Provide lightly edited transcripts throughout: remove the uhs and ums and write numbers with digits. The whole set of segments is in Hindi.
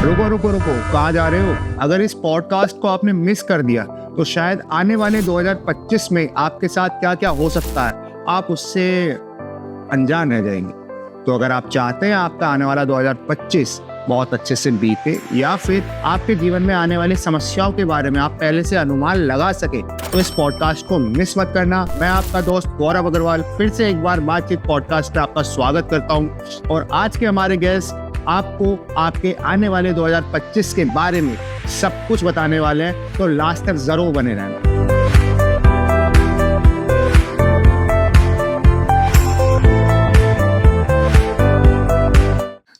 रुको रुको रुको, कहाँ जा रहे हो? अगर इस पॉडकास्ट को आपने मिस कर दिया तो शायद आने वाले 2025 में आपके साथ क्या क्या हो सकता है आप उससे अनजान रह जाएंगे। तो अगर आप चाहते हैं आपका आने वाला 2025 बहुत अच्छे से बीते या फिर आपके जीवन में आने वाली समस्याओं के बारे में आप पहले से अनुमान लगा सके तो इस पॉडकास्ट को मिस मत करना। मैं आपका दोस्त गौरव अग्रवाल फिर से एक बार बातचीत पॉडकास्ट पे आपका स्वागत करता हूँ और आज के हमारे गेस्ट आपको आपके आने वाले 2025 के बारे में सब कुछ बताने वाले हैं, तो लास्ट तक जरूर बने रहना।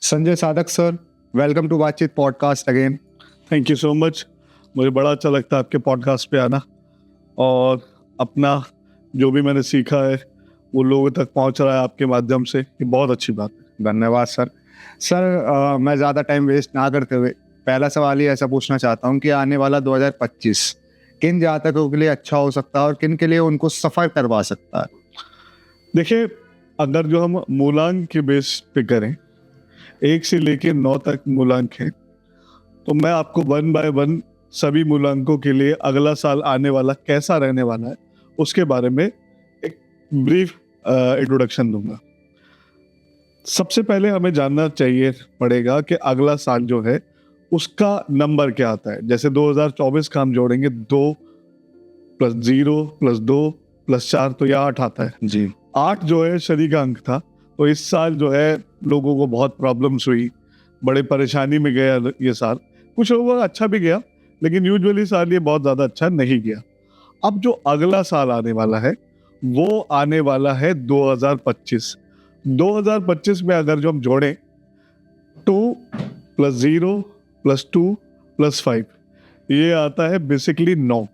संजय साधक सर, वेलकम टू बातचीत podcast again. Thank you so much. मुझे बड़ा अच्छा लगता है आपके पॉडकास्ट पे आना और अपना जो भी मैंने सीखा है वो लोगों तक पहुंच रहा है आपके माध्यम से, ये बहुत अच्छी बात है। धन्यवाद सर। मैं ज़्यादा टाइम वेस्ट ना करते हुए पहला सवाल ही ऐसा पूछना चाहता हूँ कि आने वाला 2025 किन जातकों के लिए अच्छा हो सकता है और किन के लिए उनको सफ़र करवा सकता है? देखिए, अगर जो हम मूलांक के बेस पे करें 1 से लेकर 9 तक मूलांक है, तो मैं आपको 1 बाय 1 सभी मूलांकों के लिए अगला साल आने वाला कैसा रहने वाला है उसके बारे में एक ब्रीफ इंट्रोडक्शन दूंगा। सबसे पहले हमें जानना चाहिए पड़ेगा कि अगला साल जो है उसका नंबर क्या आता है। जैसे 2024 का हम जोड़ेंगे 2 + 0 + 2 + 4 तो यह 8 आता है जी। 8 जो है शनि का अंक था, तो इस साल जो है लोगों को बहुत प्रॉब्लम्स हुई, बड़े परेशानी में गया ये साल। कुछ लोगों का अच्छा भी गया, लेकिन यूजुअली साल ये बहुत ज़्यादा अच्छा नहीं गया। अब जो अगला साल आने वाला है वो आने वाला है 2025। 2025 में अगर जो हम जोड़ें 2 + 0 + 2 + 5 ये आता है बेसिकली 9।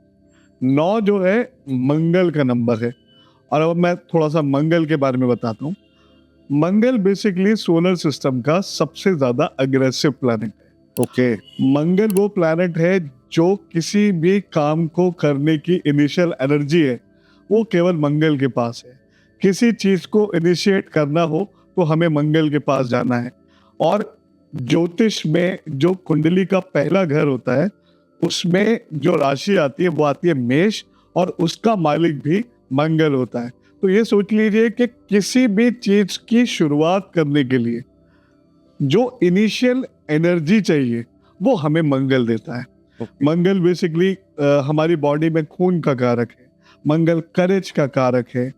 9 जो है मंगल का नंबर है। और अब मैं थोड़ा सा मंगल के बारे में बताता हूँ। मंगल बेसिकली सोलर सिस्टम का सबसे ज़्यादा अग्रेसिव प्लैनेट है। ओके। मंगल वो प्लैनेट है जो किसी भी काम को करने की इनिशियल एनर्जी है वो केवल मंगल के पास है। किसी चीज को इनिशिएट करना हो तो हमें मंगल के पास जाना है। और ज्योतिष में जो कुंडली का पहला घर होता है उसमें जो राशि आती है वो आती है मेष, और उसका मालिक भी मंगल होता है। तो ये सोच लीजिए कि किसी भी चीज की शुरुआत करने के लिए जो इनिशियल एनर्जी चाहिए वो हमें मंगल देता है। मंगल बेसिकली हमारी बॉडी में खून का कारक है, मंगल करेज का कारक है,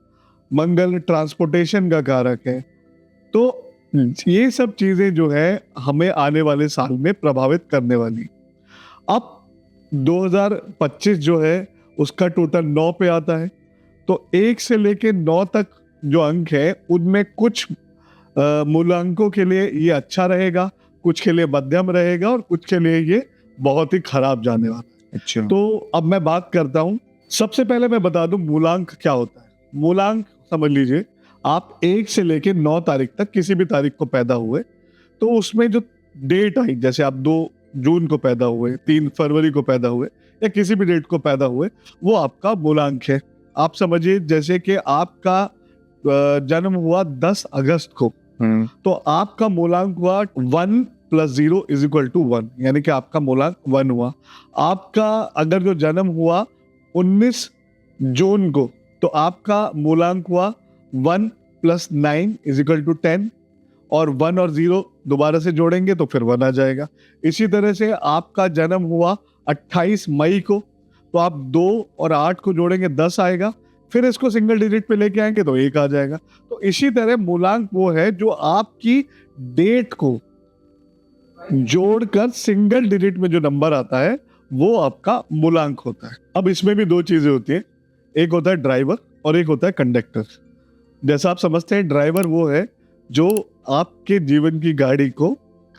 मंगल ट्रांसपोर्टेशन का कारक है। तो ये सब चीजें जो है हमें आने वाले साल में प्रभावित करने वाली। अब 2025 जो है उसका टोटल 9 पे आता है, तो 1 से लेके 9 तक जो अंक है उनमें कुछ मूलांकों के लिए ये अच्छा रहेगा, कुछ के लिए मध्यम रहेगा और कुछ के लिए ये बहुत ही खराब जाने वाला है। अच्छा। तो अब मैं बात करता हूँ। सबसे पहले मैं बता दूं मूलांक क्या होता है। मूलांक समझ लीजिए, आप 1 से लेके 9 तारीख तक किसी भी तारीख को पैदा हुए तो उसमें जो डेट आई, जैसे आप 2 जून को पैदा हुए, 3 फरवरी को पैदा हुए या किसी भी डेट को पैदा हुए, वो आपका मूलांक है। आप समझिए जैसे कि आपका जन्म हुआ 10 अगस्त को, तो आपका मूलांक हुआ 1 + 0 = 1, यानी कि आपका मूलांक 1 हुआ। आपका अगर जो जन्म हुआ 19 जून को, तो आपका मूलांक हुआ 1 + 9 = 10, और 1 और 0 दोबारा से जोड़ेंगे तो फिर 1 आ जाएगा। इसी तरह से आपका जन्म हुआ 28 मई को, तो आप 2 और 8 को जोड़ेंगे 10 आएगा, फिर इसको सिंगल डिजिट पे लेके आएंगे तो 1 आ जाएगा। तो इसी तरह मूलांक वो है जो आपकी डेट को जोड़कर सिंगल डिजिट में जो नंबर आता है वो आपका मूलांक होता है। अब इसमें भी 2 चीजें होती है, एक होता है ड्राइवर और एक होता है कंडक्टर। जैसा आप समझते हैं, ड्राइवर वो है जो आपके जीवन की गाड़ी को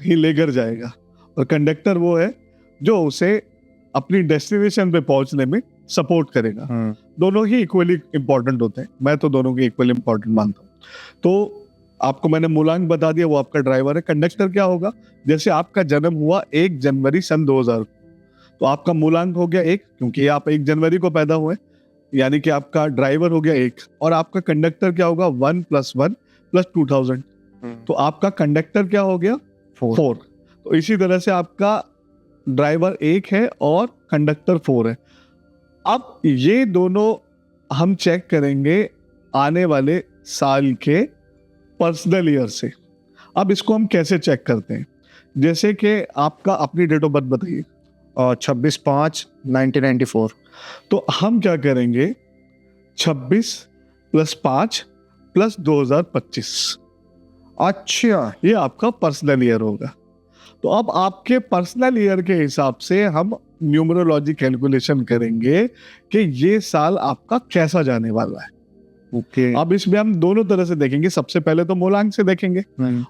कहीं लेकर जाएगा, और कंडक्टर वो है जो उसे अपनी डेस्टिनेशन पे पहुंचने में सपोर्ट करेगा। दोनों ही इक्वली इंपॉर्टेंट होते हैं, मैं तो दोनों के इक्वली इंपॉर्टेंट मानता हूँ। तो आपको मैंने मूलांक बता दिया, वो आपका ड्राइवर है। कंडक्टर क्या होगा, जैसे आपका जन्म हुआ 1 जनवरी सन 2000, तो आपका मूलांक हो गया 1, क्योंकि आप 1 जनवरी को पैदा हुए, यानी कि आपका ड्राइवर हो गया 1, और आपका कंडक्टर क्या होगा 1 + 1 + 2000, तो आपका कंडक्टर क्या हो गया 4। तो इसी तरह से आपका ड्राइवर 1 है और कंडक्टर 4 है। अब ये दोनों हम चेक करेंगे आने वाले साल के पर्सनल ईयर से। अब इसको हम कैसे चेक करते हैं, जैसे कि आपका अपनी डेट ऑफ बर्थ बताइए। 26/5/1994। तो हम क्या करेंगे, 26 + 5 + 2025, अच्छा, ये आपका पर्सनल ईयर होगा। तो अब आपके पर्सनल ईयर के हिसाब से हम न्यूमरोलॉजी कैलकुलेशन करेंगे कि ये साल आपका कैसा जाने वाला है। ओके। अब इसमें हम दोनों तरह से देखेंगे, सबसे पहले तो मूलांक से देखेंगे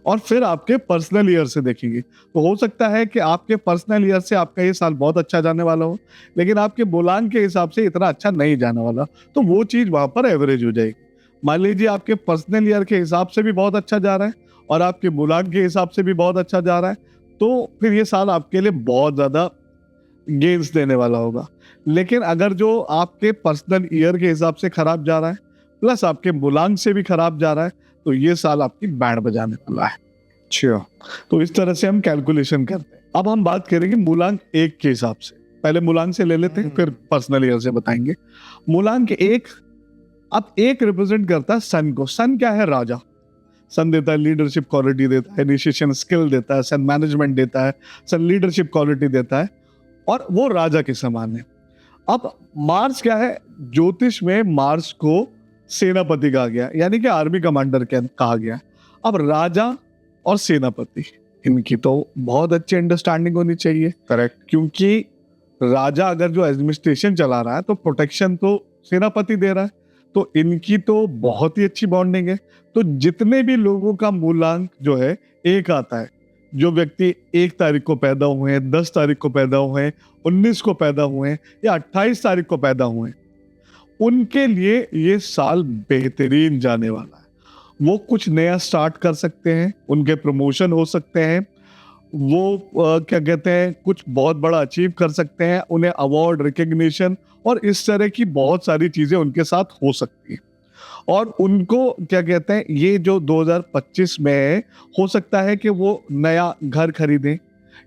और फिर आपके पर्सनल ईयर से देखेंगे। तो हो सकता है कि आपके पर्सनल ईयर से आपका ये साल बहुत अच्छा जाने वाला हो, लेकिन आपके मूलांक के हिसाब से इतना अच्छा नहीं जाने वाला, तो वो चीज वहां पर एवरेज हो जाएगी। मान लीजिए आपके पर्सनल ईयर के हिसाब से भी बहुत अच्छा जा रहा है और आपके मूलांक के हिसाब से भी बहुत अच्छा जा रहा है, तो फिर ये साल आपके लिए बहुत ज्यादा गेन्स देने वाला होगा। लेकिन अगर जो आपके पर्सनल ईयर के हिसाब से खराब जा रहा है प्लस आपके मूलांक से भी खराब जा रहा है, तो ये साल आपकी बैंड बजाने वाला है। अच्छा, तो इस तरह से हम कैलकुलेशन करते हैं। अब हम बात करेंगे मूलांक 1 के हिसाब से। पहले मूलांक से ले लेते हैं, फिर पर्सनल ईयर से बताएंगे। मूलांक 1, अब 1 रिप्रेजेंट करता है सन को। सन क्या है? राजा। सन देता है लीडरशिप क्वालिटी देता है, इनिशिएशन स्किल देता है, सन मैनेजमेंट देता है, सन लीडरशिप क्वालिटी देता है और वो राजा के समान है। अब मार्स क्या है? ज्योतिष में मार्स को सेनापति कहा गया, यानी कि आर्मी कमांडर कहा गया। अब राजा और सेनापति, इनकी तो बहुत अच्छी अंडरस्टैंडिंग होनी चाहिए। करेक्ट। क्योंकि राजा अगर जो एडमिनिस्ट्रेशन चला रहा है तो प्रोटेक्शन तो सेनापति दे रहा है, तो इनकी तो बहुत ही अच्छी बॉन्डिंग है। तो जितने भी लोगों का मूलांक जो है 1 आता है, जो व्यक्ति 1 तारीख को पैदा हुए हैं, 10 तारीख को पैदा हुए हैं, 19 को पैदा हुए हैं या 28 तारीख को पैदा हुए हैं, उनके लिए ये साल बेहतरीन जाने वाला है। वो कुछ नया स्टार्ट कर सकते हैं, उनके प्रमोशन हो सकते हैं, वो क्या कहते हैं, कुछ बहुत बड़ा अचीव कर सकते हैं, उन्हें अवार्ड, रिकग्निशन और इस तरह की बहुत सारी चीजें उनके साथ हो सकती हैं। और उनको क्या कहते हैं, ये जो 2025 में हो सकता है कि वो नया घर खरीदें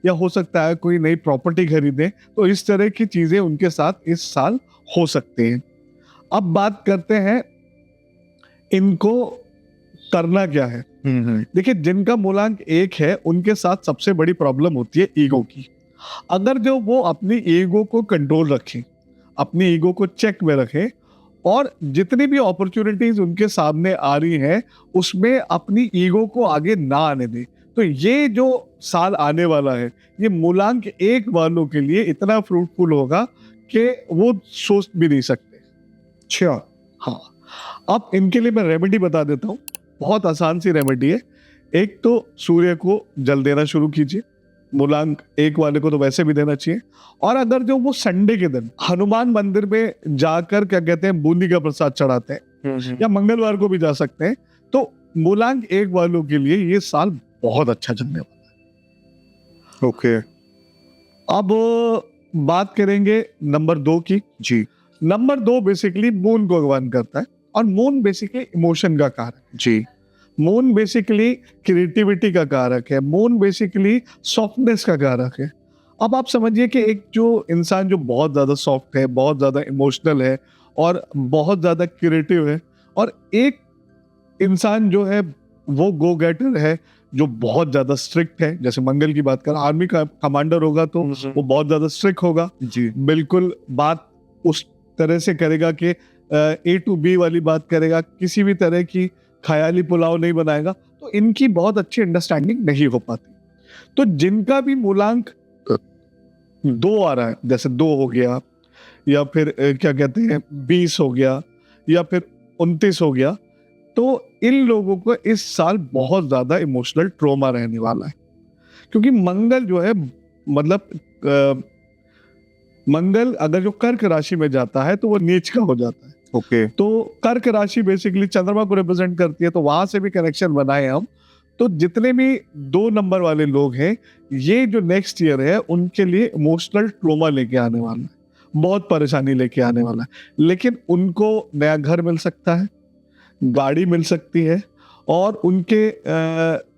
या हो सकता है कोई नई प्रॉपर्टी खरीदें, तो इस तरह की चीजें उनके साथ इस साल हो सकती हैं। अब बात करते हैं इनको करना क्या है। देखिए, जिनका मूलांक 1 है उनके साथ सबसे बड़ी प्रॉब्लम होती है ईगो की। अगर जो वो अपनी ईगो को कंट्रोल रखें, अपनी ईगो को चेक में रखें और जितनी भी अपॉर्चुनिटीज उनके सामने आ रही हैं उसमें अपनी ईगो को आगे ना आने दें, तो ये जो साल आने वाला है ये मूलांक 1 वालों के लिए इतना फ्रूटफुल होगा कि वो सोच भी नहीं सकते। अच्छा, हाँ, अब इनके लिए मैं रेमेडी बता देता हूँ, बहुत आसान सी रेमेडी है। एक तो सूर्य को जल देना शुरू कीजिए, मूलांक 1 वाले को तो वैसे भी देना चाहिए। और अगर जो वो संडे के दिन हनुमान मंदिर में जाकर क्या कहते हैं बूंदी का प्रसाद चढ़ाते हैं या मंगलवार को भी जा सकते हैं, तो मूलांक 1 वालों के लिए ये साल बहुत अच्छा चलने वाला है। ओके। अब बात करेंगे नंबर 2 की। जी नंबर 2 बेसिकली मून को भगवान करता है और मून बेसिकली इमोशन का कारक है। जी। मून बेसिकली क्रिएटिविटी का कारक है, मून बेसिकली सॉफ्टनेस का कारक है। अब आप समझिए कि एक जो इंसान जो बहुत ज्यादा सॉफ्ट है, बहुत ज्यादा इमोशनल है और बहुत ज्यादा क्रिएटिव है, और एक इंसान जो है वो गो गेटर है जो बहुत ज्यादा स्ट्रिक्ट है। जैसे मंगल की बात करें, आर्मी का कमांडर होगा तो वो बहुत ज्यादा स्ट्रिक्ट होगा, जी। बिल्कुल बात उस तरह से करेगा कि A to B वाली बात करेगा, किसी भी तरह की ख्याली पुलाव नहीं बनाएगा। तो इनकी बहुत अच्छी अंडरस्टैंडिंग नहीं हो पाती। तो जिनका भी मूलांक 2 आ रहा है, जैसे 2 हो गया या फिर क्या कहते हैं 20 हो गया या फिर 29 हो गया, तो इन लोगों को इस साल बहुत ज्यादा इमोशनल ट्रॉमा रहने वाला है। क्योंकि मंगल जो है, मतलब मंगल अगर जो कर्क राशि में जाता है तो वो नीच का हो जाता है। ओके। तो कर्क राशि बेसिकली चंद्रमा को रिप्रेजेंट करती है, तो वहां से भी कनेक्शन बनाए हम। तो जितने भी 2 नंबर वाले लोग हैं, ये जो नेक्स्ट ईयर है उनके लिए इमोशनल ट्रॉमा लेके आने वाला है, बहुत परेशानी लेके आने वाला है। लेकिन उनको नया घर मिल सकता है, गाड़ी मिल सकती है और उनके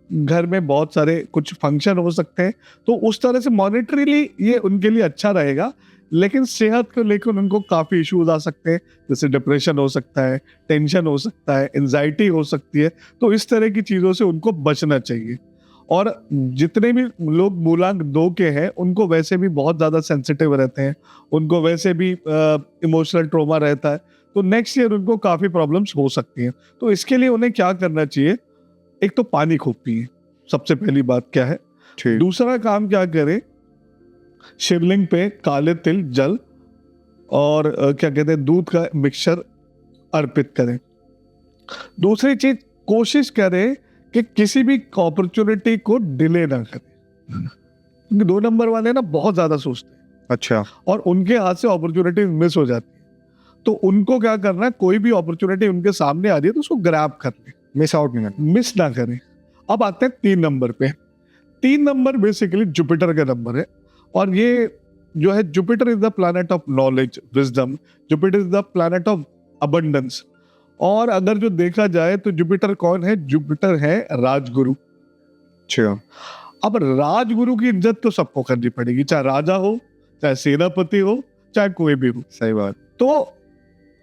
घर में बहुत सारे कुछ फंक्शन हो सकते हैं, तो उस तरह से मॉनेटरीली ये उनके लिए अच्छा रहेगा, लेकिन सेहत को लेकर उनको काफ़ी इश्यूज आ सकते हैं, जैसे डिप्रेशन हो सकता है, टेंशन हो सकता है, एंजाइटी हो सकती है। तो इस तरह की चीज़ों से उनको बचना चाहिए। और जितने भी लोग मूलांक 2 के हैं, उनको वैसे भी बहुत ज़्यादा सेंसिटिव रहते हैं, उनको वैसे भी इमोशनल ट्रॉमा रहता है, तो नेक्स्ट ईयर उनको काफ़ी प्रॉब्लम्स हो सकती हैं। तो इसके लिए उन्हें क्या करना चाहिए? एक तो पानी खूब पिए, सबसे पहली बात क्या है। ठीक। दूसरा काम क्या करें, शिवलिंग पे काले तिल, जल और क्या कहते हैं, दूध का मिक्सचर अर्पित करें। दूसरी चीज, कोशिश करें कि किसी भी अपॉर्चुनिटी को डिले ना करें, क्योंकि 2 नंबर वाले ना बहुत ज्यादा सोचते हैं अच्छा। और उनके हाथ से अपॉर्चुनिटी मिस हो जाती है। तो उनको क्या करना है, कोई भी अपॉर्चुनिटी उनके सामने आ रही है तो उसको ग्रैब कर ले, मिस आउट नहीं करना। मिस ना करें। अब आते हैं 3 नंबर पे। 3 नंबर बेसिकली जुपिटर का नंबर है, और ये जो है, Jupiter is the planet of knowledge, wisdom, Jupiter is the planet of abundance. और अगर जो देखा जाए तो जुपिटर कौन है? जुपिटर है राजगुरु। अच्छा। अब राजगुरु की इज्जत तो सबको करनी पड़ेगी, चाहे राजा हो, चाहे सेनापति हो, चाहे कोई भी हो। सही बात। तो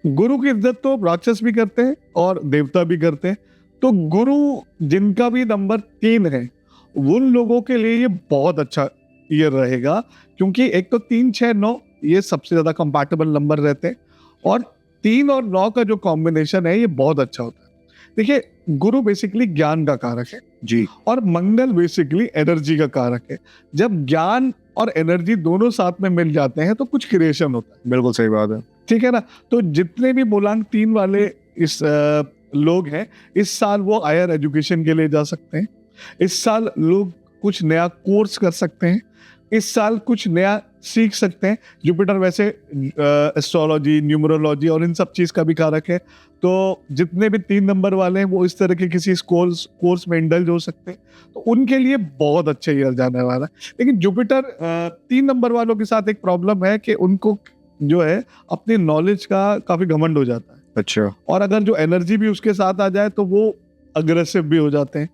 गुरु की इज्जत तो राक्षस भी करते हैं और देवता भी करते हैं। तो गुरु जिनका भी नंबर 3 है, उन लोगों के लिए ये बहुत अच्छा ईयर रहेगा, क्योंकि एक तो 3, 6, 9 ये सबसे ज्यादा कंपैटिबल नंबर रहते हैं, और 3 और 9 का जो कॉम्बिनेशन है ये बहुत अच्छा होता है। देखिए, गुरु बेसिकली ज्ञान का कारक है जी। और मंगल बेसिकली एनर्जी का कारक है। जब ज्ञान और एनर्जी दोनों साथ में मिल जाते हैं तो कुछ क्रिएशन होता है। बिल्कुल सही बात है। ठीक है ना? तो जितने भी मूलांक 3 वाले इस लोग हैं, इस साल वो हायर एजुकेशन के लिए जा सकते हैं। इस साल लोग कुछ नया कोर्स कर सकते हैं। इस साल कुछ नया सीख सकते हैं। जुपिटर वैसे एस्ट्रोलॉजी, न्यूमरोलॉजी और इन सब चीज का भी कारक है। तो जितने भी 3 नंबर वाले हैं वो इस तरह के किसी कोर्स में इंडल्ज हो सकते हैं, तो उनके लिए बहुत अच्छा ईयर जाने वाला है। लेकिन जुपिटर 3 नंबर वालों के साथ एक प्रॉब्लम है कि उनको जो है अपनी नॉलेज का काफी घमंड हो जाता है। अच्छा। और अगर जो एनर्जी भी उसके साथ आ जाए तो वो अग्रेसिव भी हो जाते हैं।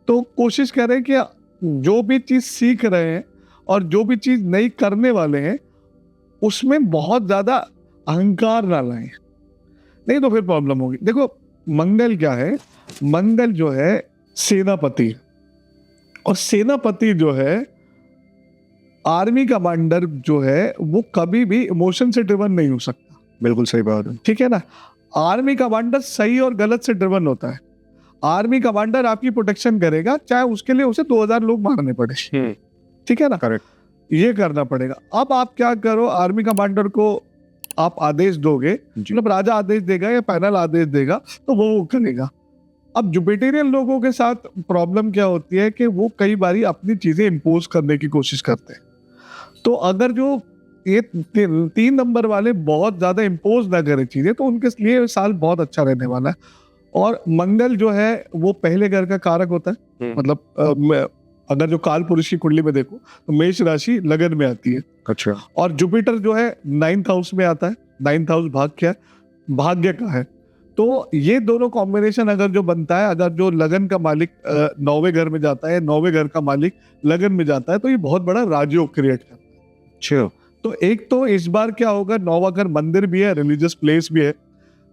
तो कोशिश करें कि जो भी चीज सीख रहे हैं और जो भी चीज नई करने वाले हैं, उसमें बहुत ज्यादा अहंकार ना लाएं, नहीं तो फिर प्रॉब्लम होगी। देखो, मंगल क्या है? मंगल जो है सेनापति, और सेनापति जो है आर्मी कमांडर जो है वो कभी भी इमोशन से ड्रिवन नहीं हो सकता। बिल्कुल सही बात है। ठीक है ना? आर्मी कमांडर सही और गलत से ड्रिवन होता है। आर्मी कमांडर आपकी प्रोटेक्शन करेगा, चाहे उसके लिए उसे 2000 लोग मारने पड़े। ठीक है ना? करेक्ट। ये करना पड़ेगा। अब आप क्या करो, आर्मी कमांडर को आप आदेश दोगे, जी। मतलब राजा आदेश देगा या पैनल आदेश देगा, तो वो करेगा। अब जुपिटेरियन लोगों के साथ प्रॉब्लम क्या होती है कि वो कई बारी अपनी चीजें इम्पोज करने की कोशिश करते हैं। तो अगर जो ये 3 नंबर वाले बहुत ज्यादा इम्पोज ना करें चीजें, तो उनके लिए साल बहुत अच्छा रहने वाला है। और मंगल जो है वो पहले घर का कारक होता है। मतलब अगर जो काल पुरुष की कुंडली में देखो तो मेष राशि लगन में आती है। अच्छा। और जुपिटर जो है 9th हाउस में आता है। 9th हाउस भाग्य का है। तो ये दोनों कॉम्बिनेशन अगर जो बनता है, अगर जो लगन का मालिक 9वें घर में जाता है, 9वें घर का मालिक लगन में जाता है, तो ये बहुत बड़ा राजयोग क्रिएट करता है। अच्छा। तो एक तो इस बार क्या होगा, 9वां घर मंदिर भी है, रिलीजियस प्लेस भी है।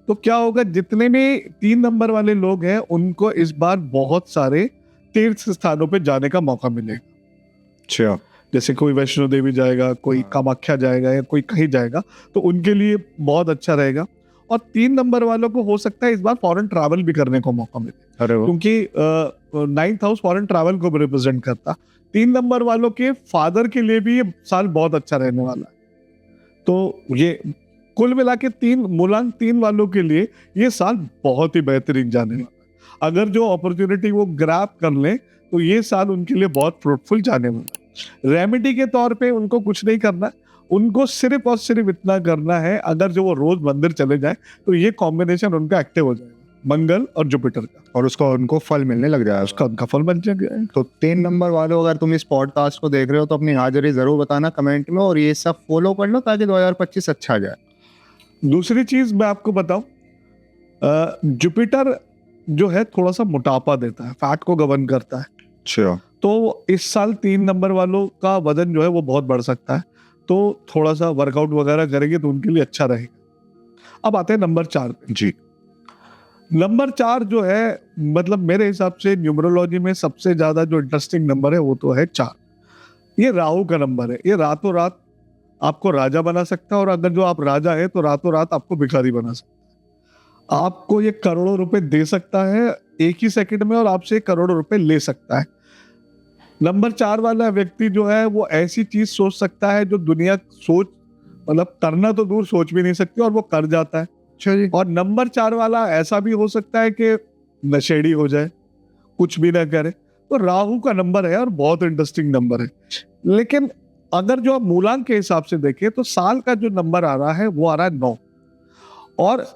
तो क्या होगा, जितने भी 3 नंबर वाले लोग हैं उनको इस बार बहुत सारे तीर्थ स्थानों पे जाने का मौका मिलेगा। अच्छा। जैसे कोई वैष्णो देवी जाएगा, कोई कामाख्या जाएगा, या कोई कहीं जाएगा, तो उनके लिए बहुत अच्छा रहेगा। और 3 नंबर वालों को हो सकता है इस बार फॉरेन ट्रैवल भी करने को मौका मिले, अरे वाह। क्योंकि 9th हाउस फॉरेन ट्रैवल को रिप्रेजेंट करता। 3 नंबर वालों के फादर के लिए भी ये साल बहुत अच्छा रहने वाला है। तो ये कुल मिला के मूलांक 3 वालों के लिए ये साल बहुत ही बेहतरीन जाने वाला है। अगर जो अपॉर्चुनिटी वो ग्रैब कर लें तो ये साल उनके लिए बहुत फ्रूटफुल जाने वाला है। रेमेडी के तौर पे उनको कुछ नहीं करना, उनको सिर्फ और सिर्फ इतना करना है, अगर जो वो रोज मंदिर चले जाए तो ये कॉम्बिनेशन उनका एक्टिव हो जाएगा, मंगल और जुपिटर का, और उसका उनको फल मिलने लग जाएगा। उसका उनका फल बन जाएगा। तो 3 नंबर वालों, अगर तुम इस पॉडकास्ट को देख रहे हो तो अपनी हाजिरी जरूर बताना कमेंट में, और ये सब फॉलो कर लो ताकि 2025 अच्छा जाए। दूसरी चीज मैं आपको बताऊं, जुपिटर जो है थोड़ा सा मोटापा देता है, फैट को गवर्न करता है। अच्छा। तो इस साल 3 नंबर वालों का वजन जो है वो बहुत बढ़ सकता है, तो थोड़ा सा वर्कआउट वगैरह करेंगे तो उनके लिए अच्छा रहेगा। अब आते हैं नंबर 4 पे। जी। नंबर 4 जो है, मतलब मेरे हिसाब से न्यूमरोलॉजी में सबसे ज्यादा जो इंटरेस्टिंग नंबर है वो तो है 4। ये राहु का नंबर है। ये रातों रात आपको राजा बना सकता है, और अगर जो आप राजा है तो रातों रात आपको भिखारी बना सकता है। आपको ये करोड़ों रुपए दे सकता है एक ही सेकंड में, और आपसे करोड़ों रुपए ले सकता है। नंबर 4 वाला व्यक्ति जो है वो ऐसी चीज सोच सकता है जो दुनिया सोच, मतलब करना तो दूर, सोच भी नहीं सकती, और वो कर जाता है। अच्छा जी। और नंबर 4 वाला ऐसा भी हो सकता है कि नशेड़ी हो जाए, कुछ भी ना करे। तो राहु का नंबर है और बहुत इंटरेस्टिंग नंबर है। लेकिन अगर जो आप मूलांक के हिसाब से देखें तो साल का जो नंबर आ रहा है वो आ रहा है 9, और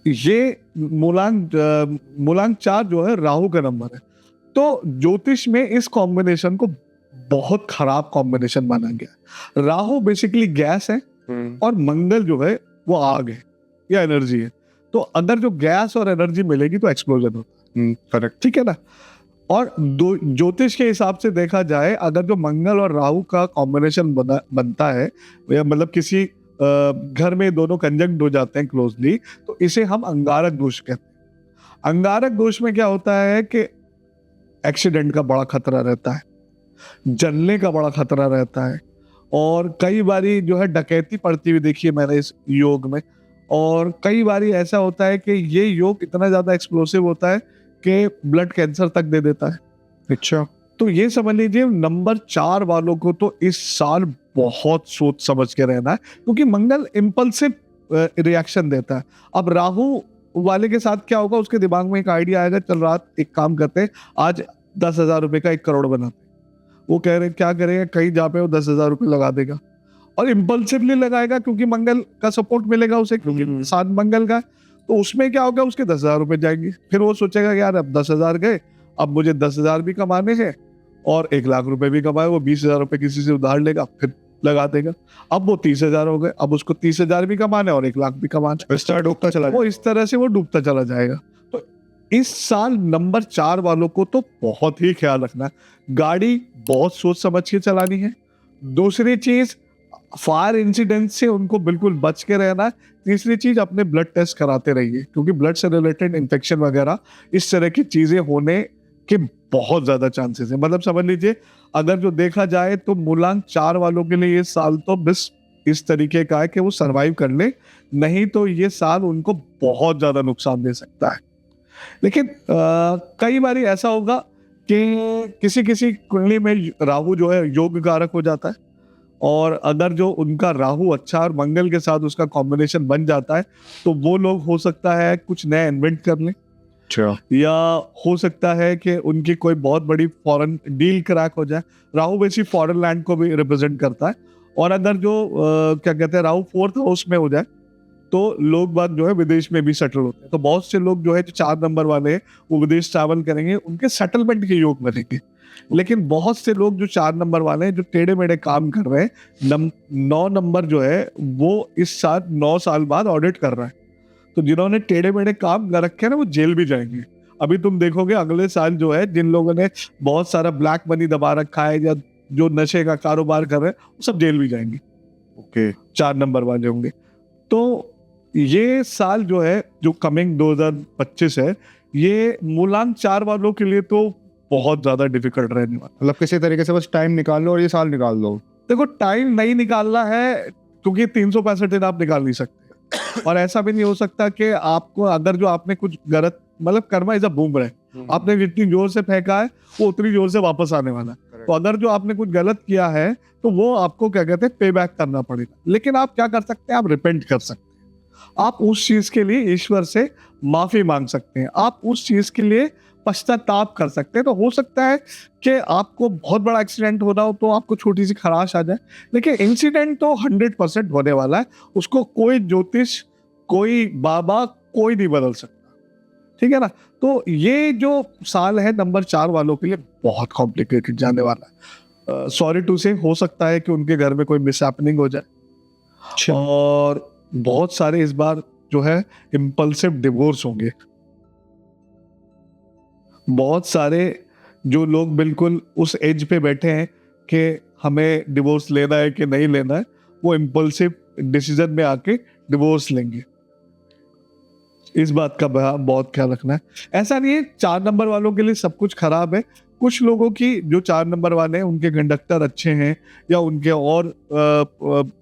ये मूलांक 4 जो है राहु का नंबर है। तो ज्योतिष में इस कॉम्बिनेशन को बहुत खराब कॉम्बिनेशन माना गया। राहु बेसिकली गैस है, और मंगल जो है वो आग है या एनर्जी है। तो अगर जो गैस और एनर्जी मिलेगी तो एक्सप्लोजन होता है। करेक्ट। ठीक है ना। और ज्योतिष के हिसाब से देखा जाए, अगर जो मंगल और राहु का कॉम्बिनेशन बनता है, या मतलब किसी घर में दोनों कंजंक्ट हो जाते हैं क्लोजली, तो इसे हम अंगारक दोष कहते हैं। अंगारक दोष में क्या होता है कि एक्सीडेंट का बड़ा खतरा रहता है, जलने का बड़ा खतरा रहता है, और कई बारी जो है डकैती पड़ती हुई देखी है मैंने इस योग में। और कई बारी ऐसा होता है कि ये योग इतना ज्यादा एक्सप्लोसिव होता है कि ब्लड कैंसर तक दे देता है। अच्छा। तो ये समझ लीजिए नंबर 4 वालों को तो इस साल बहुत सोच समझ के रहना है, क्योंकि मंगल इम्पल्सिव रिएक्शन देता है। अब राहु वाले के साथ क्या होगा, उसके दिमाग में एक आइडिया आएगा, चल रात एक काम करते हैं, आज 10,000 रुपए का 1 करोड़ बनाते हैं। वो कह रहे क्या करेगा, कहीं जा पे वो 10,000 रुपए लगा देगा, और इम्पल्सिवली लगाएगा क्योंकि मंगल का सपोर्ट मिलेगा उसे, क्योंकि साथ मंगल का। तो उसमें क्या होगा, उसके 10,000 रुपए जाएंगे। फिर वो सोचेगा यार अब 10,000 गए, अब मुझे 10,000 भी कमाने हैं और 1 लाख रुपए भी कमाए। वो 20,000 रुपए किसी से उधार लेगा, फिर लगा देगा। अब वो 30,000 हो गए, अब उसको 30,000 भी कमाने और 1 लाख भी कमाना। स्टार डूबता चला वो इस तरह से वो डूबता चला जाएगा। तो इस साल नंबर 4 वालों को तो बहुत ही ख्याल रखना है। गाड़ी बहुत सोच समझ के चलानी है। दूसरी चीज, फायर इंसिडेंट से उनको बिल्कुल बच के रहना है। तीसरी चीज, अपने ब्लड टेस्ट कराते रहिए, क्योंकि ब्लड से रिलेटेड इन्फेक्शन वगैरह इस तरह की चीजें होने के बहुत ज्यादा चांसेस है। मतलब समझ लीजिए, अगर जो देखा जाए तो मूलांक 4 वालों के लिए ये साल तो बस इस तरीके का है कि वो सरवाइव कर ले, नहीं तो ये साल उनको बहुत ज्यादा नुकसान दे सकता है। लेकिन कई बार ऐसा होगा कि किसी किसी कुंडली में राहु जो है योग कारक हो जाता है, और अगर जो उनका राहु अच्छा और मंगल के साथ उसका कॉम्बिनेशन बन जाता है, तो वो लोग हो सकता है कुछ नया इन्वेंट कर लें, अच्छा। या हो सकता है कि उनकी कोई बहुत बड़ी फॉरेन डील क्रैक हो जाए। राहु वैसी फॉरेन लैंड को भी रिप्रेजेंट करता है। और अगर जो क्या कहते हैं, राहु 4th हाउस में हो जाए, तो लोग बाग जो है विदेश में भी सेटल होते हैं। तो बहुत से लोग जो है जो 4 नंबर वाले हैं वो विदेश ट्रैवल करेंगे, उनके सेटलमेंट के योग बनेंगे। लेकिन बहुत से लोग जो 4 नंबर वाले हैं जो टेढ़े मेढ़े काम कर रहे हैं, 9 नंबर जो है वो इस साल 9 साल बाद ऑडिट कर रहा है। तो जिन्होंने टेढ़े मेढ़े काम कर रखे हैं ना, वो जेल भी जाएंगे। अभी तुम देखोगे अगले साल जो है जिन लोगों ने बहुत सारा ब्लैक मनी दबा रखा है या जो नशे का कारोबार कर रहे हैं, वो सब जेल भी जाएंगे। ओके। 4 नंबर वाले होंगे। तो ये साल जो है, जो कमिंग 2025 है, ये मूलांक 4 वालों के लिए तो बहुत ज्यादा डिफिकल्ट रहने वाला। मतलब किसी तरीके से बस टाइम निकाल लो और ये साल निकाल दो। देखो, टाइम नहीं निकालना है, क्योंकि 365 दिन आप निकाल नहीं सकते। और ऐसा भी नहीं हो सकता कि आपको, अगर जो आपने कुछ गलत, मतलब कर्मा इज अ बूमरैंग, आपने जितनी जोर से फेंका है वो उतनी जोर से वापस आने वाला है। तो अगर जो आपने कुछ गलत किया है तो वो आपको क्या कहते हैं, पे बैक करना पड़ेगा। लेकिन आप क्या कर सकते हैं, आप रिपेंट कर सकते हैं। आप उस चीज के लिए ईश्वर से माफी मांग सकते हैं, आप उस चीज के लिए पश्चाताप कर सकते हैं। तो हो सकता है कि आपको बहुत बड़ा एक्सीडेंट हो रहा हो तो आपको छोटी सी खराश आ जाए, लेकिन इंसिडेंट तो 100% होने वाला है। उसको कोई ज्योतिष, कोई बाबा, कोई नहीं बदल सकता। ठीक है ना। तो ये जो साल है नंबर 4 वालों के लिए बहुत कॉम्प्लिकेटेड जाने वाला है। सॉरी टू से, हो सकता है कि उनके घर में कोई मिसहैपनिंग हो जाए, और बहुत सारे इस बार जो है इम्पल्सिव डिवोर्स होंगे। बहुत सारे जो लोग बिल्कुल उस एज पे बैठे हैं कि हमें डिवोर्स लेना है कि नहीं लेना है, वो इम्पल्सिव डिसीजन में आके डिवोर्स लेंगे। इस बात का बहुत ख्याल रखना है। ऐसा नहीं है 4 नंबर वालों के लिए सब कुछ खराब है। कुछ लोगों की जो 4 नंबर वाले हैं उनके कंडक्टर अच्छे हैं या उनके और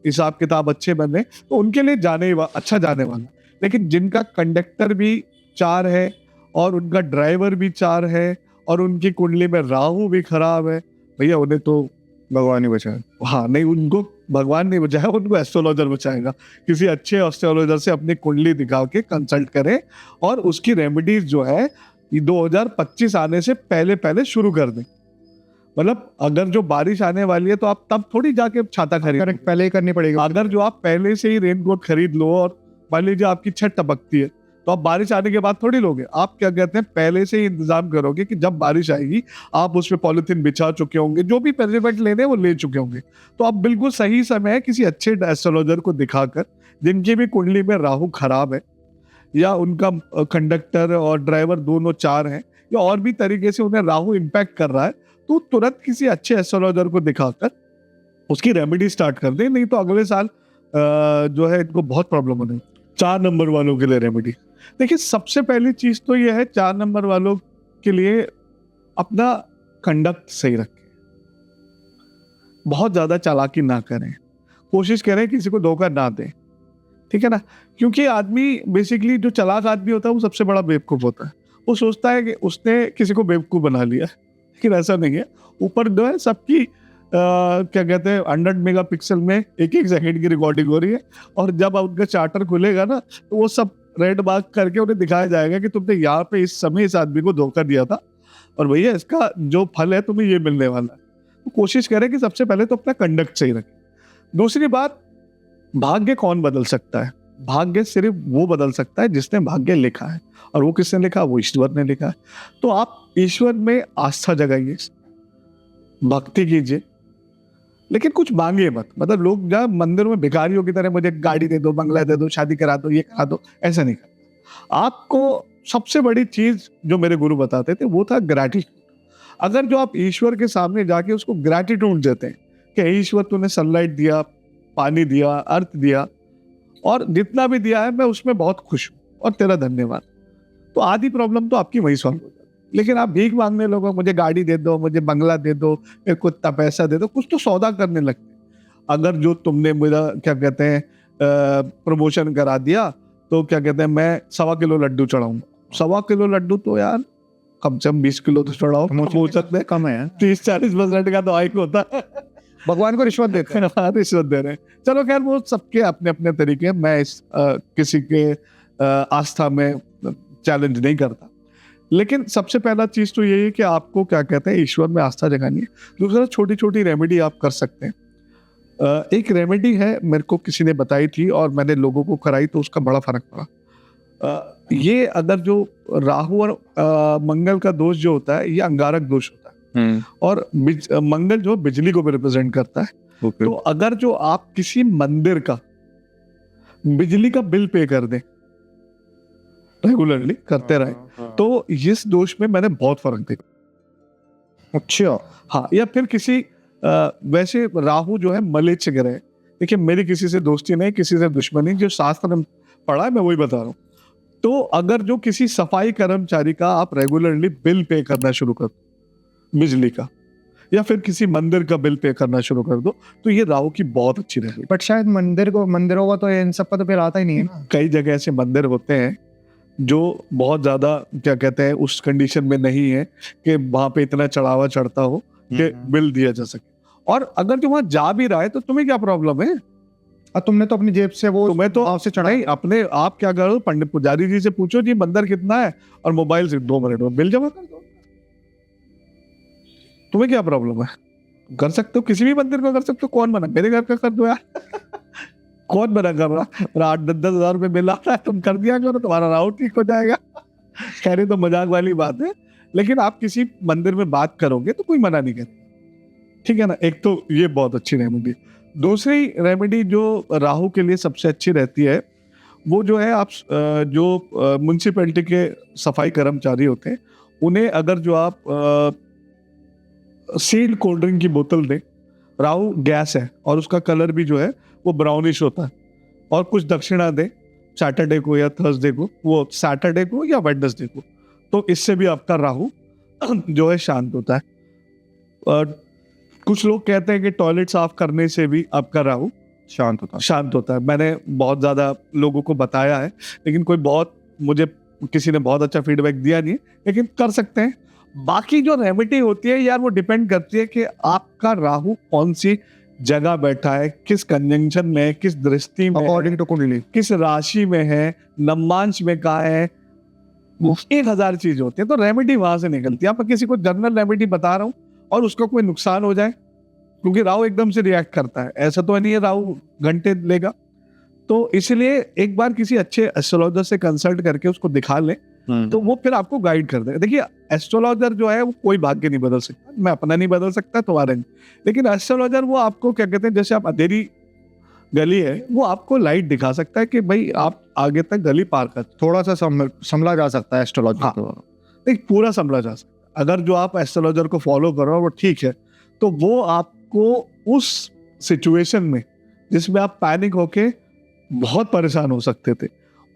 हिसाब किताब अच्छे बने तो उनके लिए अच्छा जाने वाला। लेकिन जिनका कंडक्टर भी 4 है और उनका ड्राइवर भी 4 है और उनकी कुंडली में राहु भी खराब है, भैया उन्हें तो भगवान ही बचाए। हाँ नहीं, उनको भगवान नहीं बचाएगा, उनको एस्ट्रोलॉजर बचाएगा। किसी अच्छे एस्ट्रोलॉजर से अपनी कुंडली दिखा के कंसल्ट करें और उसकी रेमेडीज जो है ये 2025 आने से पहले पहले शुरू कर दें। मतलब अगर जो बारिश आने वाली है तो आप तब थोड़ी जाके छाता खरीद, करेक्ट, पहले ही करनी पड़ेगी। अगर जो आप पहले से ही रेनकोट खरीद लो और मान लीजिए आपकी छत टपकती है तो आप बारिश आने के बाद थोड़ी लोगे। आप क्या कहते हैं, पहले से ही इंतजाम करोगे कि जब बारिश आएगी आप उसमें पॉलिथीन बिछा चुके होंगे, जो भी प्रिजर्वेटिव लेने वो ले चुके होंगे। तो आप बिल्कुल सही समय है किसी अच्छे एस्ट्रोलॉजर को दिखाकर, जिनकी भी कुंडली में राहु खराब है या उनका कंडक्टर और ड्राइवर दोनों 4 हैं या और भी तरीके से उन्हें राहु इम्पैक्ट कर रहा है, तो तुरंत किसी अच्छे एस्ट्रोलॉजर को दिखाकर उसकी रेमेडी स्टार्ट कर दें। नहीं तो अगले साल जो है इनको बहुत प्रॉब्लम होने। 4 नंबर वालों के लिए रेमेडी देखिए, सबसे पहली चीज तो यह है 4 नंबर वालों के लिए अपना कंडक्ट सही रखें, बहुत ज्यादा चालाकी ना करें, कोशिश करें किसी को धोखा ना दें, ठीक है ना। क्योंकि आदमी बेसिकली जो चालाक आदमी होता है वो सबसे बड़ा बेवकूफ होता है। वो सोचता है कि उसने किसी को बेवकूफ बना लिया, लेकिन ऐसा नहीं है। ऊपर जो है सबकी क्या कहते हैं 100 मेगापिक्सल में एक सेकंड की रिकॉर्डिंग हो रही है और जब उनका चार्टर खुलेगा ना तो वो सब रेड मार्क करके उन्हें दिखाया जाएगा कि तुमने यहाँ पे इस समय इस आदमी को धोखा दिया था और भैया इसका जो फल है तुम्हें ये मिलने वाला है। तो कोशिश करें कि सबसे पहले तो अपना कंडक्ट सही रखें। दूसरी बात, भाग्य कौन बदल सकता है? भाग्य सिर्फ वो बदल सकता है जिसने भाग्य लिखा है, और वो किसने लिखा? वो ईश्वर ने लिखा है। तो आप ईश्वर में आस्था जगाइए, भक्ति कीजिए, लेकिन कुछ मांगिए मत। मतलब लोग जब मंदिरों में भिखारियों की तरह मुझे गाड़ी दे दो, बंगला दे दो, शादी करा दो, ये करा दो, ऐसा नहीं करना। आपको सबसे बड़ी चीज जो मेरे गुरु बताते थे वो था ग्रैटिट्यूड। अगर जो आप ईश्वर के सामने जाके उसको ग्रैटिट्यूड देते हैं कि ईश्वर तूने सनलाइट दिया, पानी दिया, अर्थ दिया और जितना भी दिया है मैं उसमें बहुत खुश हूँ और तेरा धन्यवाद, तो आधी प्रॉब्लम तो आपकी वही सॉल्व हो जाती है। लेकिन आप भीख मांगने लोगों, मुझे गाड़ी दे दो, मुझे बंगला दे दो, मेरे को इतना पैसा दे दो, कुछ तो सौदा करने लगते। अगर जो तुमने मेरा क्या कहते हैं प्रमोशन करा दिया तो क्या कहते हैं मैं 1.25 किलो लड्डू चढ़ाऊंगा। 1.25 किलो लड्डू तो यार कम से कम 20 किलो तो चढ़ाओ, हो सकते कम है 30-40% का तो हाइक होता है। भगवान को रिश्वत देते हैं। हाँ, रिश्वत दे रहे हैं। चलो खैर वो सबके अपने अपने तरीके हैं, मैं इस किसी के आस्था में चैलेंज नहीं करता। लेकिन सबसे पहला चीज तो यही है कि आपको क्या कहते हैं ईश्वर में आस्था जगानी है। दूसरा, छोटी छोटी रेमेडी आप कर सकते हैं। एक रेमेडी है, मेरे को किसी ने बताई थी और मैंने लोगों को कराई तो उसका बड़ा फर्क पड़ा। ये अगर जो राहु और मंगल का दोष जो होता है ये अंगारक दोष होता है और मंगल जो बिजली को भी रिप्रेजेंट करता है। तो अगर जो आप किसी मंदिर का बिजली का बिल पे कर दें, रेगुलरली करते रहे, तो इस दोष में मैंने बहुत फर्क देखा। अच्छा, हाँ, या फिर किसी वैसे राहु जो है मलेच्छ ग्रह है। देखिए मेरी किसी से दोस्ती नहीं, किसी से दुश्मनी, जो शास्त्र में पढ़ा है मैं वही बता रहा हूँ। तो अगर जो किसी सफाई कर्मचारी का आप रेगुलरली बिल पे करना शुरू कर दो बिजली का, या फिर किसी मंदिर का बिल पे करना शुरू कर दो, तो ये राहु की बहुत अच्छी रहेगी। बट शायद मंदिरों का तो इन सब का तो फिर आता ही नहीं है ना। कई जगह ऐसे मंदिर होते हैं जो बहुत ज्यादा क्या कहते हैं उस कंडीशन में नहीं है कि वहां पे इतना चढ़ावा चढ़ता हो कि बिल दिया जा सके। और अगर तुम वहां जा भी रहा है तो तुम्हें क्या प्रॉब्लम है? तुमने तो अपनी जेब से वो तुम्हें तो आपसे चढ़ाई। अपने आप क्या करो, पंडित पुजारी जी से पूछो जी मंदिर कितना है और मोबाइल से 2 मिनट में बिल जमा कर दो। तुम्हें क्या प्रॉब्लम है? कर सकते हो, किसी भी मंदिर को कर सकते हो। कौन मना? मेरे घर का कर दो यार। कौन मना कर रहा? 8-10 हजार रुपये बिल आता है, तुम कर दिया करो, तुम्हारा राहु ठीक हो जाएगा। खैर तो मजाक वाली बात है, लेकिन आप किसी मंदिर में बात करोगे तो कोई मना नहीं करेगा, ठीक है ना। एक तो ये बहुत अच्छी रेमेडी। दूसरी रेमेडी जो राहु के लिए सबसे अच्छी रहती है वो जो है, आप जो म्युनिसिपैलिटी के सफाई कर्मचारी होते हैं उन्हें अगर जो आप सील्ड कोल्ड ड्रिंक की बोतल दें। राहु गैस है और उसका कलर भी जो है वो ब्राउनिश होता है। और कुछ दक्षिणा दें सैटरडे को या थर्सडे को, वो सैटरडे को या वेडनेसडे को, तो इससे भी आपका राहु जो है शांत होता है। कुछ लोग कहते हैं कि टॉयलेट साफ करने से भी आपका राहु शांत होता है। मैंने बहुत ज़्यादा लोगों को बताया है, लेकिन मुझे किसी ने बहुत अच्छा फीडबैक दिया नहीं है, लेकिन कर सकते हैं। बाकी जो रेमेडी होती है यार, वो डिपेंड करती है कि आपका राहु कौन सी जगह बैठा है, किस कंजंक्शन में है, किस दृष्टि में, अकॉर्डिंग टू कुंडली, किस राशि में है, नवमांश में कहाँ है, 1000 चीज होती है। तो रेमेडी वहां से निकलती है। आप किसी को जनरल रेमेडी बता रहा हूँ और उसका कोई नुकसान हो जाए, क्योंकि राहु एकदम से रिएक्ट करता है, ऐसा तो नहीं है राहु घंटे लेगा। तो इसलिए एक बार किसी अच्छे एस्ट्रोलॉजर से कंसल्ट करके उसको दिखा लें, तो वो फिर आपको गाइड कर देगा। देखिए, एस्ट्रोलॉजर जो है वो कोई भाग्य नहीं बदल सकता, मैं अपना नहीं बदल सकता, तुम्हारा नहीं, लेकिन एस्ट्रोलॉजर वो आपको क्या कहते हैं, जैसे आप अंधेरी गली है, वो आपको लाइट दिखा सकता है कि भाई आप आगे तक गली पार कर। थोड़ा सा संभला जा सकता है एस्ट्रोलॉजी हाँ, को। नहीं पूरा संभला जा सकता है। अगर जो आप एस्ट्रोलॉजर को फॉलो करो वो ठीक है, तो वो आपको उस सिचुएशन में जिसमें आप पैनिक होके बहुत परेशान हो सकते थे,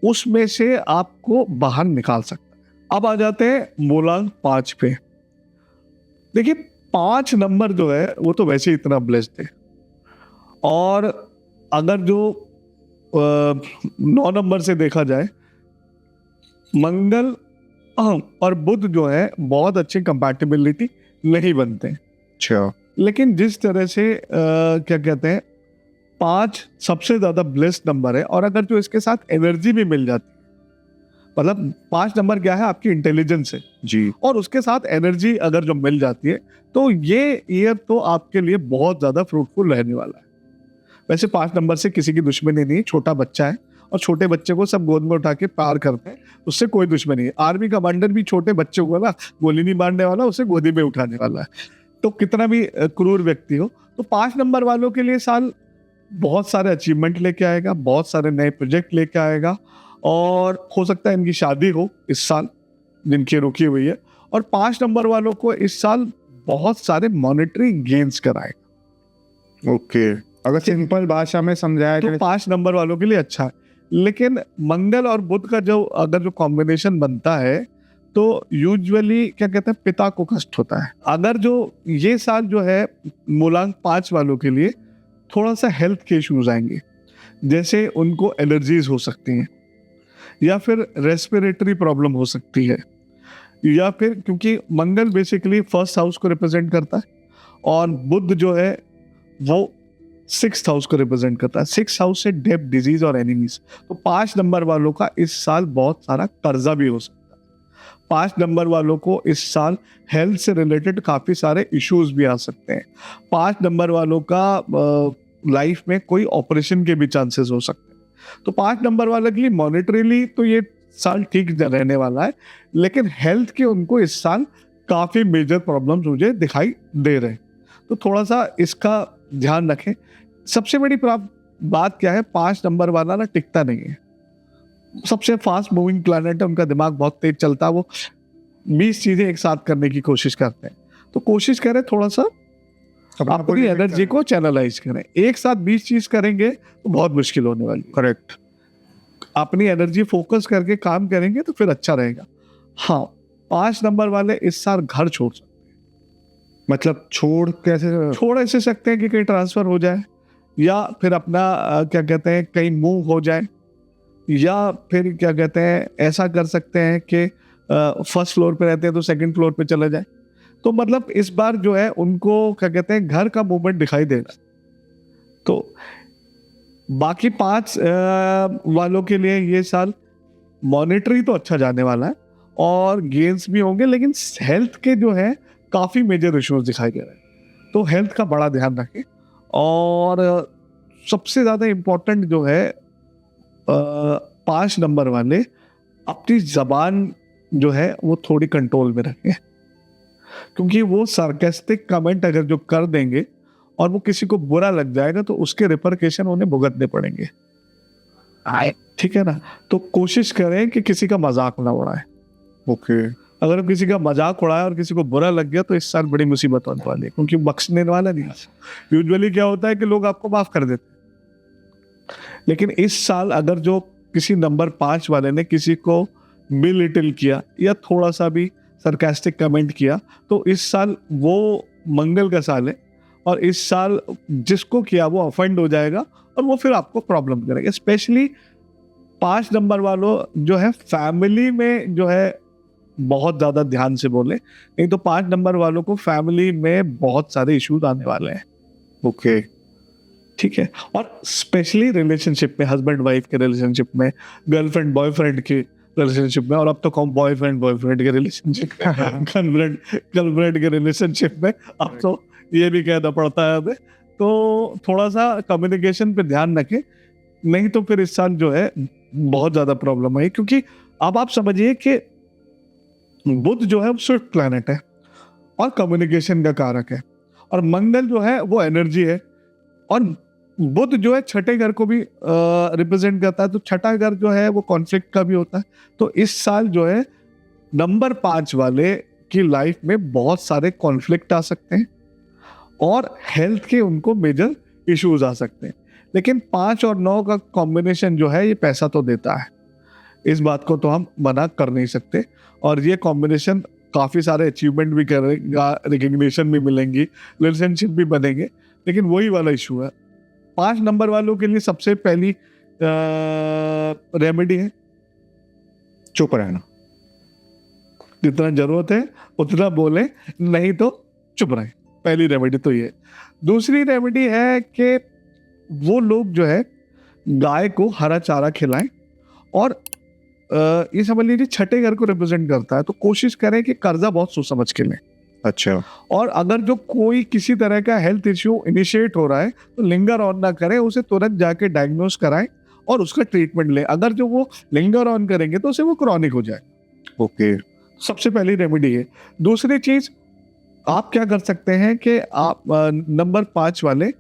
उसमें से आपको बाहर निकाल सकता है। अब आ जाते हैं मूलांक 5 पे। देखिए, 5 नंबर जो है वो तो वैसे ही इतना ब्लेस्ड है, और अगर जो 9 नंबर से देखा जाए, मंगल और बुध जो है बहुत अच्छी कंपैटिबिलिटी नहीं बनते हैं। अच्छा, लेकिन जिस तरह से क्या कहते हैं, 5 सबसे ज्यादा ब्लेस्ड नंबर है, और अगर जो इसके साथ एनर्जी भी मिल जाती है, मतलब 5 नंबर क्या है, आपकी इंटेलिजेंस है जी, और उसके साथ एनर्जी अगर जो मिल जाती है, तो ये ईयर तो आपके लिए बहुत ज्यादा फ्रूटफुल रहने वाला है। वैसे 5 नंबर से किसी की दुश्मनी नहीं, छोटा बच्चा है और छोटे बच्चे को सब गोद में उठा के पार करते हैं, उससे कोई दुश्मनी है। आर्मी कमांडर भी छोटे बच्चे को ना गोली नहीं मारने वाला, उसे गोदी में उठाने वाला है। तो कितना भी क्रूर व्यक्ति हो, तो 5 नंबर वालों के लिए साल बहुत सारे अचीवमेंट लेके आएगा, बहुत सारे नए प्रोजेक्ट लेके आएगा, और हो सकता है इनकी शादी हो इस साल जिनकी रुकी हुई है। और 5 नंबर वालों को इस साल बहुत सारे मॉनेटरी गेन्स कराएगा। ओके, अगर सिंपल भाषा में समझाया तो जाए 5 नंबर वालों के लिए अच्छा है। लेकिन मंगल और बुध का अगर जो कॉम्बिनेशन बनता है, तो यूजुअली क्या कहते हैं, पिता को कष्ट होता है। अगर जो ये साल जो है मूलांक 5 वालों के लिए थोड़ा सा हेल्थ के इश्यूज आएंगे, जैसे उनको एलर्जीज हो सकती हैं, या फिर रेस्पिरेटरी प्रॉब्लम हो सकती है, या फिर क्योंकि मंगल बेसिकली फर्स्ट हाउस को रिप्रेजेंट करता है और बुध जो है वो 6th हाउस को रिप्रेजेंट करता है। 6th हाउस से डेप्थ, डिजीज और एनिमीज। तो 5 नंबर वालों का इस साल बहुत सारा कर्जा भी हो सकता है। 5 नंबर वालों को इस साल हेल्थ से रिलेटेड काफी सारे इश्यूज भी आ सकते हैं। 5 नंबर वालों का लाइफ में कोई ऑपरेशन के भी चांसेस हो सकते हैं। तो 5 नंबर वालों के लिए मॉनेटरीली तो ये साल ठीक रहने वाला है, लेकिन हेल्थ के उनको इस साल काफी मेजर प्रॉब्लम्स मुझे दिखाई दे रहे हैं। तो थोड़ा सा इसका ध्यान रखें। सबसे बड़ी बात क्या है, 5 नंबर वाला ना टिकता नहीं है, सबसे फास्ट मूविंग प्लैनेट है, उनका दिमाग बहुत तेज चलता है, वो 20 चीजें एक साथ करने की कोशिश करते हैं। तो कोशिश करें थोड़ा सा अपनी एनर्जी को चैनलाइज करें। एक साथ 20 चीज करेंगे तो बहुत मुश्किल होने वाली है। करेक्ट, अपनी एनर्जी फोकस करके काम करेंगे तो फिर अच्छा रहेगा। हाँ, 5 नंबर वाले इस साल घर छोड़ सकते हैं। मतलब छोड़ ऐसे सकते हैं कि कहीं ट्रांसफर हो जाए, या फिर अपना क्या कहते हैं कहीं मूव हो जाए, या फिर क्या कहते हैं ऐसा कर सकते हैं कि फर्स्ट फ्लोर पे रहते हैं तो सेकंड फ्लोर पे चले जाए। तो मतलब इस बार जो है उनको क्या कहते हैं घर का मूवमेंट दिखाई देगा। तो बाकी 5 वालों के लिए ये साल मॉनेटरी तो अच्छा जाने वाला है और गेन्स भी होंगे, लेकिन हेल्थ के जो है काफी मेजर इश्यूज दिखाई दे रहे हैं। तो हेल्थ का बड़ा ध्यान रखें। और सबसे ज्यादा इम्पोर्टेंट जो है 5 नंबर वाले अपनी जबान जो है वो थोड़ी कंट्रोल में रखें, क्योंकि वो सार्केस्टिक कमेंट अगर जो कर देंगे और वो किसी को बुरा लग जाएगा तो उसके रिपरकेशन उन्हें भुगतने पड़ेंगे। ठीक है ना? तो कोशिश करें कि किसी का मजाक ना उड़ाए। ओके, अगर किसी का मजाक उड़ाया और किसी को बुरा लग गया तो इस साल बड़ी मुसीबत होने वाली है, क्योंकि बख्शने वाला नहीं है। यूजुअली क्या होता है कि लोग आपको माफ कर देते हैं, लेकिन इस साल अगर जो किसी नंबर 5 वाले ने किसी को बिलिटिल किया या थोड़ा सा भी सरकास्टिक कमेंट किया, तो इस साल वो मंगल का साल है और इस साल जिसको किया वो ऑफेंड हो जाएगा और वो फिर आपको प्रॉब्लम करेगा। स्पेशली 5 नंबर वालों जो है फैमिली में जो है बहुत ज्यादा ध्यान से बोले, नहीं तो 5 नंबर वालों को फैमिली में बहुत सारे इश्यूज आने वाले हैं। ओके, ठीक है, और स्पेशली रिलेशनशिप में, हस्बैंड वाइफ के रिलेशनशिप में, गर्लफ्रेंड बॉयफ्रेंड के रिलेशनशिप में, और अब तो कम बॉयफ्रेंड के रिलेशनशिप में, गर्लफ्रेंड के रिलेशनशिप में, अब तो ये भी कहना पड़ता है हमें। तो थोड़ा सा कम्युनिकेशन पे ध्यान रखें, नहीं तो फिर इस साल जो है बहुत ज्यादा प्रॉब्लम आई, क्योंकि अब आप समझिए कि बुध जो है वो स्विफ्ट प्लैनेट है और कम्युनिकेशन का कारक है, और मंगल जो है वो एनर्जी है, और बुध जो है छठे घर को भी रिप्रेजेंट करता है, तो छठा घर जो है वो कॉन्फ्लिक्ट का भी होता है। तो इस साल जो है नंबर 5 वाले की लाइफ में बहुत सारे कॉन्फ्लिक्ट आ सकते हैं और हेल्थ के उनको मेजर इश्यूज आ सकते हैं। लेकिन 5 और 9 का कॉम्बिनेशन जो है ये पैसा तो देता है, इस बात को तो हम मना कर नहीं सकते, और ये कॉम्बिनेशन काफ़ी सारे अचीवमेंट भी करेगा, रिकग्निशन भी मिलेंगी, रिलेशनशिप भी बनेंगे। लेकिन वही वाला इशू है, 5 नंबर वालों के लिए सबसे पहली रेमेडी है चुप रहना। जितना जरूरत है उतना बोले, नहीं तो चुप रहे। पहली रेमेडी तो ये। दूसरी रेमेडी है कि वो लोग जो है गाय को हरा चारा खिलाएं, और ये समझ लीजिए छठे घर को रिप्रेजेंट करता है, तो कोशिश करें कि कर्जा बहुत सोच समझ के लें। अच्छा, और अगर जो कोई किसी तरह का हेल्थ इश्यू इनिशिएट हो रहा है तो लिंगर ऑन ना करें, उसे तुरंत जाके डायग्नोस कराएं और उसका ट्रीटमेंट लें। अगर जो वो लिंगर ऑन करेंगे तो उसे वो क्रॉनिक हो जाए। ओके, सबसे पहली रेमेडी है। दूसरी चीज आप क्या कर सकते हैं कि आप नंबर 5 वाले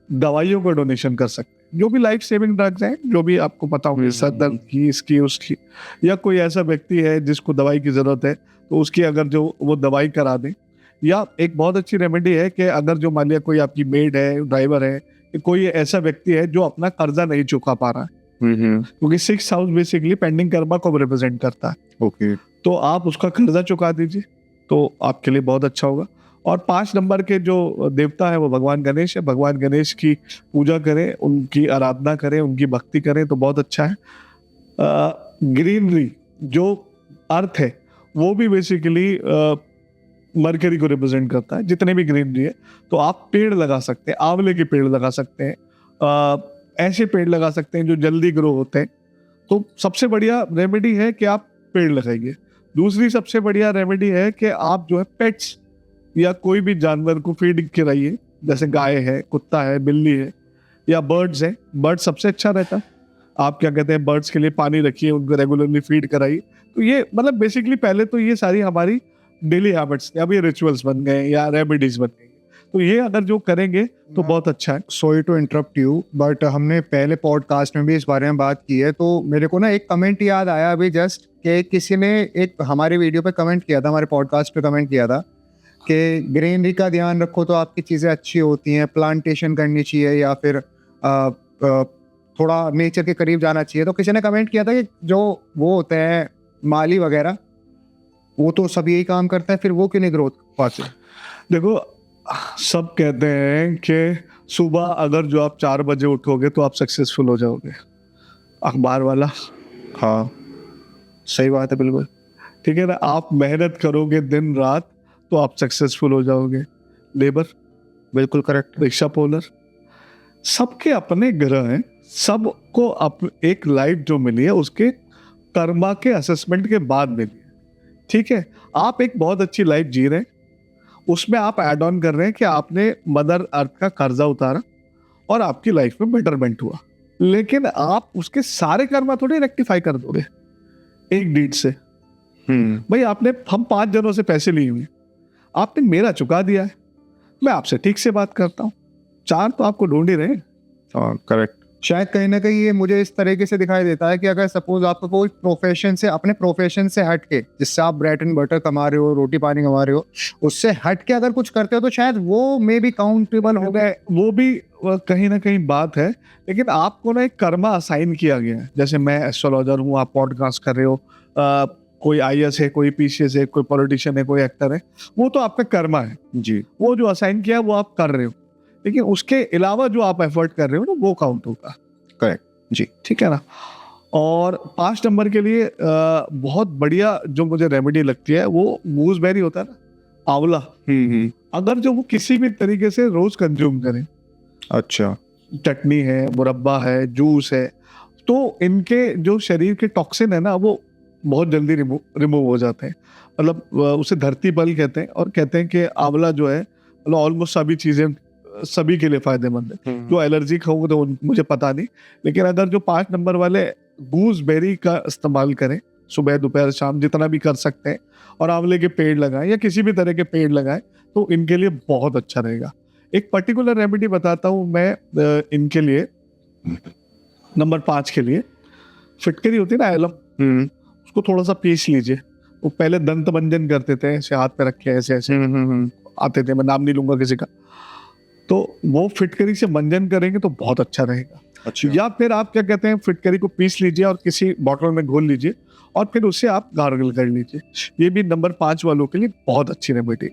दवाइयों का डोनेशन कर सकते हैं, जो भी लाइफ सेविंग ड्रग्स हैं, जो भी आपको पता होंगे, सर दर्द की, इसकी उसकी, या कोई ऐसा व्यक्ति है जिसको दवाई की जरूरत है तो उसकी अगर जो वो दवाई करा दें। या एक बहुत अच्छी रेमेडी है कि अगर जो मान लिया कोई आपकी मेड है, ड्राइवर है, कोई ऐसा व्यक्ति है जो अपना कर्जा नहीं चुका पा रहा है, क्योंकि 6th house basically pending Karma को रिप्रेजेंट करता है। ओके, तो आप उसका कर्जा चुका दीजिए तो आपके लिए बहुत अच्छा होगा। और 5 नंबर के जो देवता है वो भगवान गणेश है, भगवान गणेश की पूजा करें, उनकी आराधना करें, उनकी भक्ति करें तो बहुत अच्छा है। ग्रीनरी जो अर्थ है वो भी बेसिकली मरकरी को रिप्रेजेंट करता है। जितने भी ग्रीनरी है तो आप पेड़ लगा सकते हैं, आंवले के पेड़ लगा सकते हैं, ऐसे पेड़ लगा सकते हैं जो जल्दी ग्रो होते हैं। तो सबसे बढ़िया रेमेडी है कि आप पेड़ लगाइए। दूसरी सबसे बढ़िया रेमेडी है कि आप जो है पेट्स या कोई भी जानवर को फीड कराइए, जैसे गाय है, कुत्ता है, बिल्ली है, या बर्ड्स है। बर्ड सबसे अच्छा रहता है। आप क्या कहते हैं, बर्ड्स के लिए पानी रखिए, उनको रेगुलरली फीड कराइए। तो ये मतलब बेसिकली पहले तो ये सारी हमारी डेली हैबिट्स, अब ये रिचुअल्स बन गए या रेमेडीज बन गई, तो ये अगर जो करेंगे तो बहुत अच्छा है। Sorry to interrupt you, but हमने पहले पॉडकास्ट में भी इस बारे में बात की है, तो मेरे को ना एक कमेंट याद आया अभी जस्ट, कि किसी ने एक हमारे वीडियो पे कमेंट किया था, हमारे पॉडकास्ट पे कमेंट किया था कि ग्रीनरी का ध्यान रखो तो आपकी चीज़ें अच्छी होती हैं, प्लांटेशन करनी चाहिए या फिर थोड़ा नेचर के करीब जाना चाहिए। तो किसी ने कमेंट किया था कि जो वो होते हैं माली वगैरह, वो तो सब यही काम करता है, फिर वो क्यों नहीं ग्रोथ पाते? देखो, सब कहते हैं कि सुबह अगर जो आप 4 बजे उठोगे तो आप सक्सेसफुल हो जाओगे, अखबार वाला। हाँ, सही बात है, बिल्कुल ठीक है ना। आप मेहनत करोगे दिन रात तो आप सक्सेसफुल हो जाओगे, लेबर। बिल्कुल करेक्ट। रिक्शा पोलर, सबके अपने ग्रह हैं, सबको एक लाइफ जो मिली है उसके कर्मा के असेसमेंट के बाद मिली है। ठीक है, आप एक बहुत अच्छी लाइफ जी रहे हैं, उसमें आप ऐड ऑन कर रहे हैं कि आपने मदर अर्थ का कर्जा उतारा और आपकी लाइफ में बेटरमेंट हुआ, लेकिन आप उसके सारे कर्मा थोड़ी रेक्टिफाई कर दोगे एक डीड से। भाई हम 5 जनों से पैसे लिए हुए, आपने मेरा चुका दिया है, मैं आपसे ठीक से बात करता हूँ, 4 तो आपको ढूंढ ही रहे हैं। हाँ, करेक्ट। शायद कहीं ना कहीं ये मुझे इस तरीके से दिखाई देता है कि अगर सपोज आपको कोई प्रोफेशन से, अपने प्रोफेशन से हट के, जिससे आप ब्रेड एंड बटर कमा रहे हो, रोटी पानी कमा रहे हो, उससे हट के अगर कुछ करते हो तो शायद वो मे भी काउंटेबल हो गए। वो भी कहीं ना कहीं बात है, लेकिन आपको ना एक कर्मा असाइन किया गया है। जैसे मैं एस्ट्रोलॉजर हूँ, आप पॉडकास्ट कर रहे हो, कोई आईएएस है, कोई पीसीएस है, कोई पॉलिटिशियन है, कोई एक्टर है, वो तो आपका कर्मा है जी। वो जो असाइन किया है वो आप कर रहे हो, लेकिन उसके अलावा जो आप एफर्ट कर रहे हो ना वो काउंट होगा। करेक्ट जी। ठीक है ना। और 5 नंबर के लिए बहुत बढ़िया जो मुझे रेमेडी लगती है वो गूसबेरी होता है ना, आंवला, अगर जो वो किसी भी तरीके से रोज कंज्यूम करें, अच्छा। चटनी है, मुरब्बा है, जूस है, तो इनके जो शरीर के टॉक्सिन है ना वो बहुत जल्दी रिमूव हो जाते हैं। मतलब उसे धरती बल कहते हैं, और कहते हैं कि आंवला जो है मतलब ऑलमोस्ट सभी चीजें सभी के लिए फायदेमंद है। जो एलर्जिक हो तो मुझे पता नहीं, लेकिन अगर जो 5 नंबर वाले गूसबेरी का इस्तेमाल करें सुबह दोपहर शाम जितना भी कर सकते हैं, और आंवले के पेड़ लगाएं या किसी भी तरह के पेड़ लगाएं, तो इनके लिए बहुत अच्छा रहेगा। एक पर्टिकुलर रेमेडी बताता हूँ मैं इनके लिए। नंबर 5 के लिए फिटकरी होती है ना, एलम, उसको थोड़ा सा पीस लीजिए। वो पहले दंत मंजन करते थे, ऐसे हाथ पे रखे ऐसे ऐसे आते थे, मैं नाम नहीं लूंगा किसी का, तो वो फिटकरी से मंजन करेंगे तो बहुत अच्छा रहेगा। अच्छा। या फिर आप क्या कहते हैं, फिटकरी को पीस लीजिए और किसी बॉटल में घोल लीजिए और फिर उससे आप गार्गल कर लीजिए। ये भी नंबर 5 वालों के लिए बहुत अच्छी रेमेडी।